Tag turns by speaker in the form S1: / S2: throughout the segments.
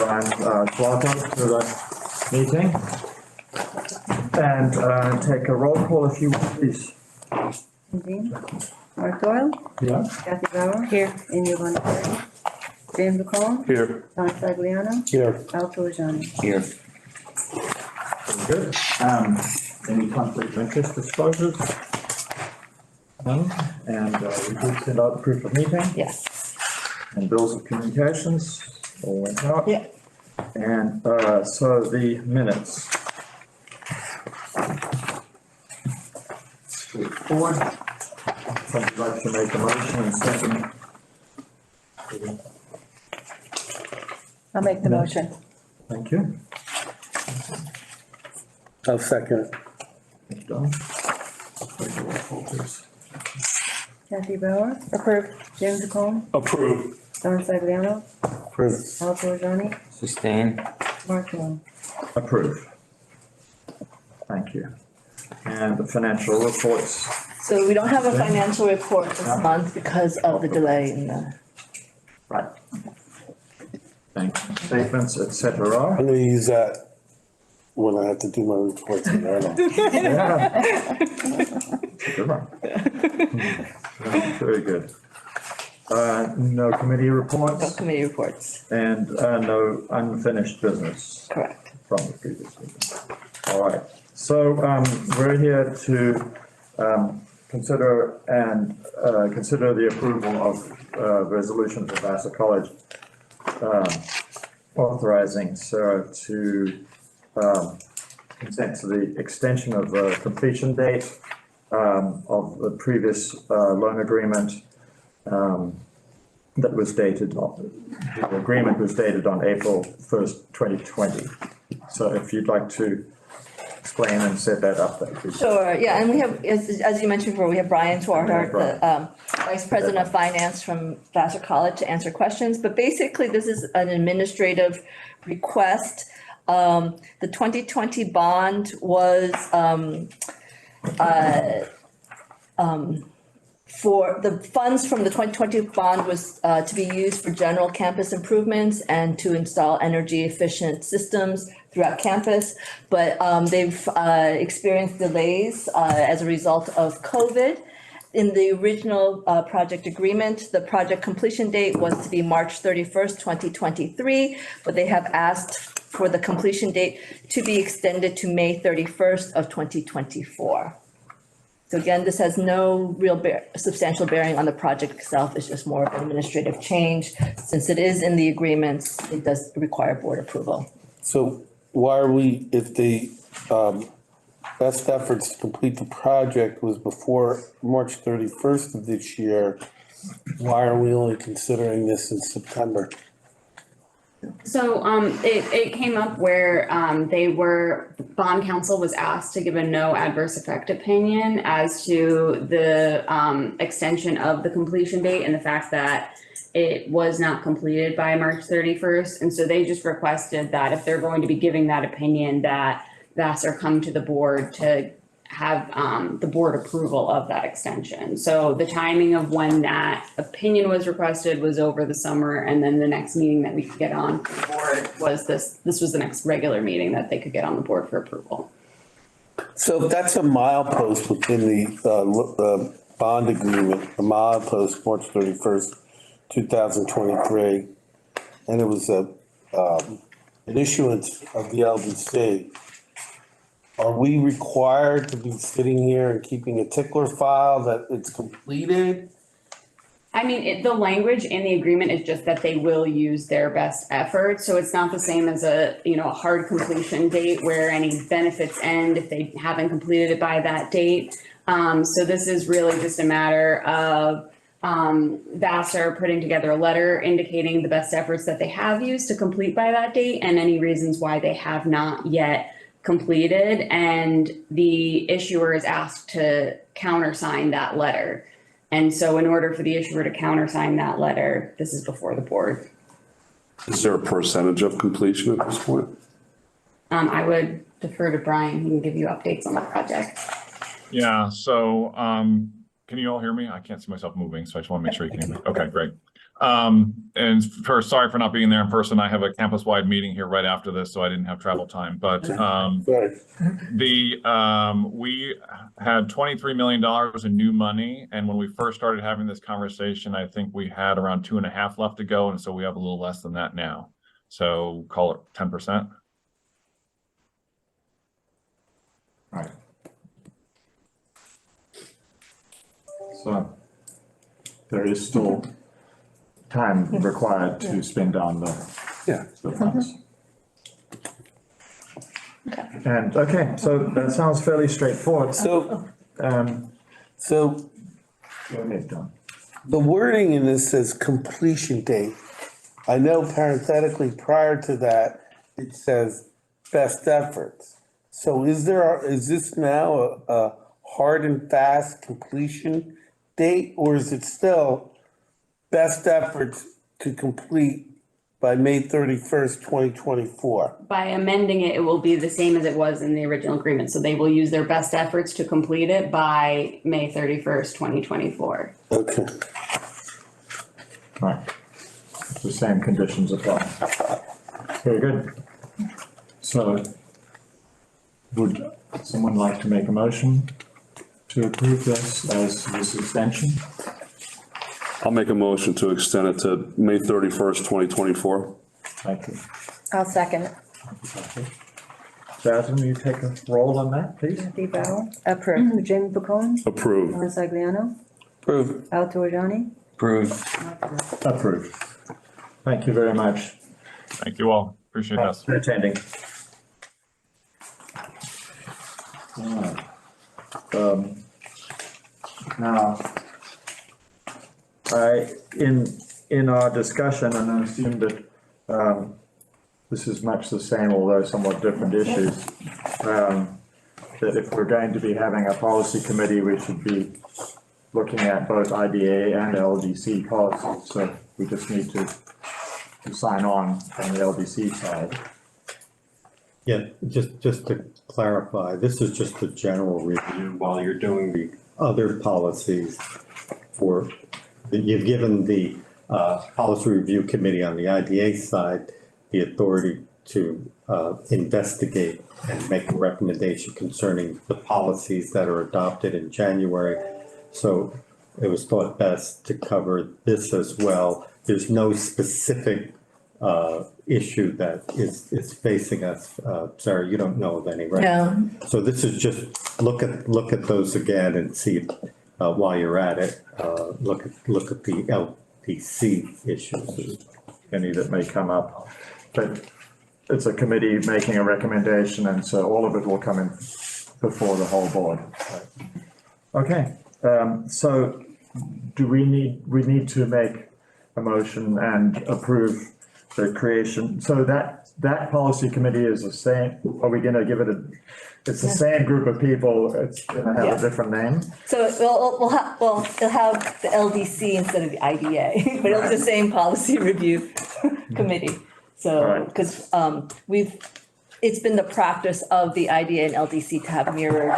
S1: Brian Clark to the meeting. And take a roll call if you will, please.
S2: Dean, Mark Doyle,
S1: Yeah.
S2: Kathy Bauer. Here. Amy Bonnefiore. James McCollum.
S3: Here.
S2: Don Sagliano.
S3: Here.
S2: Al Tulajani.
S3: Here.
S1: Very good. Any conflict of interest disclosures? None. And we did send out the proof of meeting.
S2: Yes.
S1: And bills of communications all went out.
S2: Yeah.
S1: And so the minutes. Straightforward. Somebody like to make a motion and second.
S2: I'll make the motion.
S1: Thank you.
S3: I'll second.
S1: Done. Take a roll call, please.
S2: Kathy Bauer. Approved. James McCollum.
S3: Approve.
S2: Don Sagliano.
S3: Approve.
S2: Al Tulajani.
S4: Sustain.
S2: Mark Doyle.
S1: Approve. Thank you. And the financial reports.
S5: So we don't have a financial report this month because of the delay in the.
S1: Right. Thank you. Statements, etc.
S3: I'm gonna use that when I have to do my reports in there.
S1: Yeah. Good one. Very good. No committee
S5: No
S1: reports
S5: committee reports,
S1: and no unfinished business
S5: correct.
S1: from the previous meeting. All right, so we're here to consider the approval of resolution for Vassar College authorizing Sarah to consent to the extension of the completion date of the previous loan agreement that was dated on, the agreement was dated on April 1st, 2020. So if you'd like to explain and set that up, that would be.
S5: Sure, yeah, and we have, as you mentioned before, we have Brian Twarhart, the Vice President of Finance from Vassar College to answer questions. But basically, this is an administrative request. The 2020 bond was for the funds from the 2020 bond was to be used for general campus improvements and to install energy efficient systems throughout campus. But they've experienced delays as a result of COVID. In the original project agreement, the project completion date was to be March 31st, 2023, but they have asked for the completion date to be extended to May 31st of 2024. So again, this has no real substantial bearing on the project itself. It's just more of an administrative change. Since it is in the agreements, it does require board approval.
S3: So why are we, if the best efforts to complete the project was before March 31st of this year, why are we only considering this in September?
S6: So it came up where bond counsel was asked to give a no adverse effect opinion as to the extension of the completion date and the fact that it was not completed by March 31st. And so they just requested that if they're going to be giving that opinion, that Vassar come to the board to have the board approval of that extension. So the timing of when that opinion was requested was over the summer, and then the next meeting that we could get on the board was this was the next regular meeting that they could get on the board for approval.
S3: So if that's a milepost within the bond agreement, the milepost March 31st, 2023, and it was an issuance of the LDC. Are we required to be sitting here and keeping a tickler file that it's completed?
S6: I mean, the language in the agreement is just that they will use their best effort. So it's not the same as a hard completion date where any benefits end if they haven't completed it by that date. So this is really just a matter of Vassar putting together a letter indicating the best efforts that they have used to complete by that date and any reasons why they have not yet completed, and the issuer is asked to countersign that letter. And so in order for the issuer to countersign that letter, this is before the board.
S7: Is there a percentage of completion at this point?
S6: I would defer to Brian. He can give you updates on the project.
S8: Yeah, so can you all hear me? I can't see myself moving, so I just want to make sure you can hear me. Okay, great.
S4: And sorry for not being there in person. I have a campus-wide meeting here right after this, so I didn't have travel time. But
S3: Sorry.
S4: we had $23 million in new money, and when we first started having this conversation, I think we had around 2.5 left to go, and so we have a little less than that now. So call it 10%.
S1: Right. So there is still time required to spend on the funds. And, okay, so that sounds fairly straightforward.
S3: So,
S1: Um,
S3: so
S1: go ahead, Don.
S3: the wording in this says completion date. I know parenthetically prior to that, it says best efforts. So is this now a hard and fast completion date, or is it still best efforts to complete by May 31st, 2024?
S6: By amending it, it will be the same as it was in the original agreement. So they will use their best efforts to complete it by May 31st, 2024.
S3: Okay.
S1: Right. The same conditions apply. Very good. So would someone like to make a motion to approve this as this extension?
S7: I'll make a motion to extend it to May 31st, 2024.
S1: Thank you.
S2: I'll second it.
S1: Jasmine, will you take a roll on that, please?
S2: Kathy Bowell, approved. Jamie Bacone,
S7: Approved.
S2: Lawrence Agliano,
S3: Approved.
S2: Al Torriani.
S8: Approved.
S1: Approved. Thank you very much
S4: Thank you all. Appreciate this.
S1: for attending. Alright. Now, in our discussion, and I assume that, this is much the same, although somewhat different issues, that if we're going to be having a policy committee, we should be looking at both IDA and LDC policies, so we just need to sign on the LDC side.
S9: Yeah, just to clarify, this is just a general review while you're doing the other policies you've given the Policy Review Committee on the IDA side the authority to investigate and make a recommendation concerning the policies that are adopted in January. So it was thought best to cover this as well. There's no specific issue that is facing us. Sarah, you don't know of any, right?
S5: No.
S9: So this is just look at those again and see while you're at it. Look at the LDC issues,
S1: Any that may come up, but it's a committee making a recommendation, and so all of it will come in before the whole board. Okay, so we need to make a motion and approve the creation, so that policy committee is the same, are we gonna give it it's the same group of people, it's gonna have
S5: Yeah.
S1: a different name?
S5: So it'll have the LDC instead of the IDA, but it'll be the same policy review committee. So,
S1: Right.
S5: because it's been the practice of the IDA and LDC to have mirrored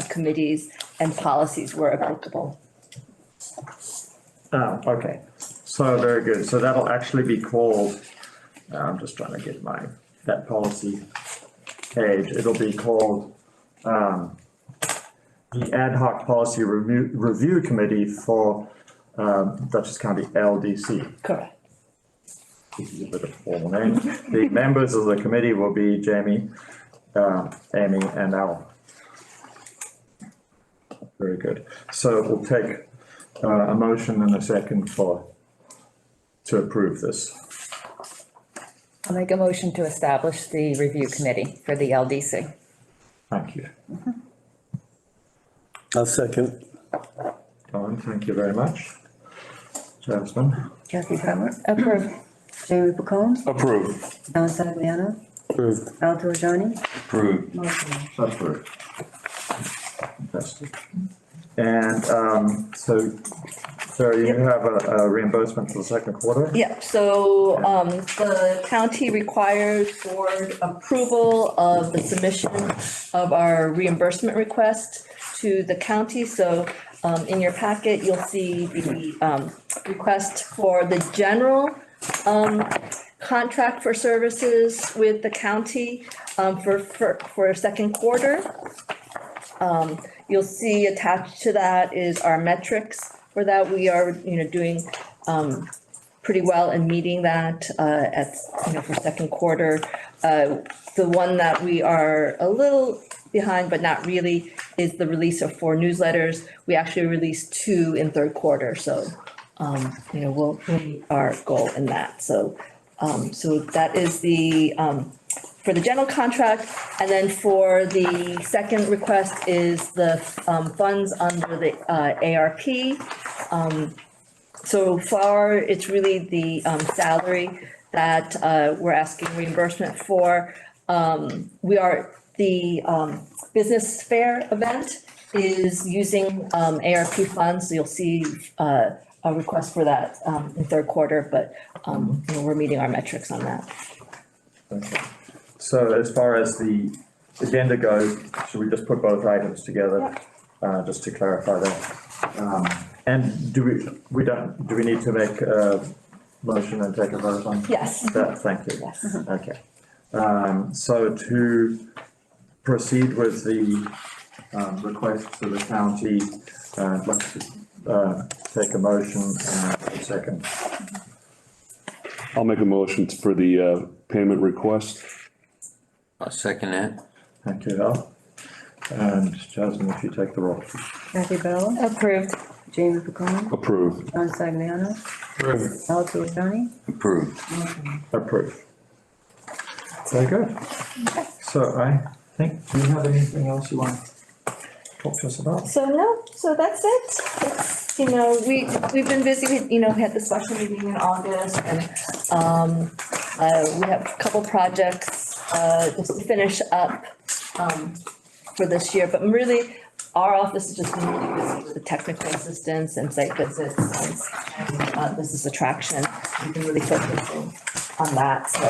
S5: committees and policies where applicable.
S1: Oh, okay, so very good, so that'll actually be called, I'm just trying to get that policy page, it'll be called, the Ad Hoc Policy Review Committee for, Dutchess County LDC.
S5: Correct.
S1: This is a bit of a formal name. The members of the committee will be Jamie, Amy, and Al. Very good. So we'll take a motion and a second to approve this.
S10: I'll make a motion to establish the review committee for the LDC.
S1: Thank you.
S3: I'll second.
S1: Don, thank you very much. Jasmine?
S2: Kathy Bowell, approved. Jamie Bacone,
S7: Approved.
S2: Lawrence Agliano,
S3: Approved.
S2: Al Torriani.
S8: Approved.
S1: Approved. Fantastic. And so, Sarah, you have a reimbursement for the second quarter?
S5: Yeah, so the county requires board approval of the submission of our reimbursement request to the county. So in your packet, you'll see the, request for the general, contract for services with the county, for second quarter. You'll see attached to that is our metrics for that. We are, doing, pretty well in meeting that, for second quarter. The one that we are a little behind, but not really, is the release of 4 newsletters. We actually released 2 in third quarter, so, we'll meet our goal in that. So that is the, for the general contract. And then for the second request is the, funds under the, ARP. So far, it's really the, salary that, we're asking reimbursement for. The business fair event is using ARP funds, so you'll see a request for that in third quarter, but we're meeting our metrics on that.
S1: Okay. So as far as the agenda goes, should we just put both items together? Just to clarify that. And do we need to make a motion and take a vote on?
S5: Yes.
S1: That, thank you.
S5: Yes.
S1: Okay. So to proceed with the request to the county, I'd like to take a motion and a second.
S7: I'll make a motion for the payment request.
S8: I'll second that.
S1: Thank you, Al. And Jasmine, if you take the roll.
S2: Kathy Bell,
S10: Approved.
S2: Jamie Piconi,
S7: Approved.
S2: John Sagliano, Al Giordani.
S8: Approved.
S1: Approved. Very good. So I think, do you have anything else you want to talk to us about?
S5: So no, so that's it. It's, we've been busy, we had the special meeting in August and, we have a couple projects, just to finish up, for this year, but really, our office has just been really busy with the technical assistance and site visits and, business attraction. We've been really focusing on that, so,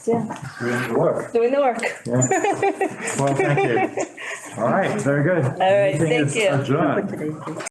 S5: yeah,
S1: Doing the work.
S5: doing the work.
S1: Yeah. Well, thank you. All right, very good. All
S5: right, thank you.
S1: Adjourned.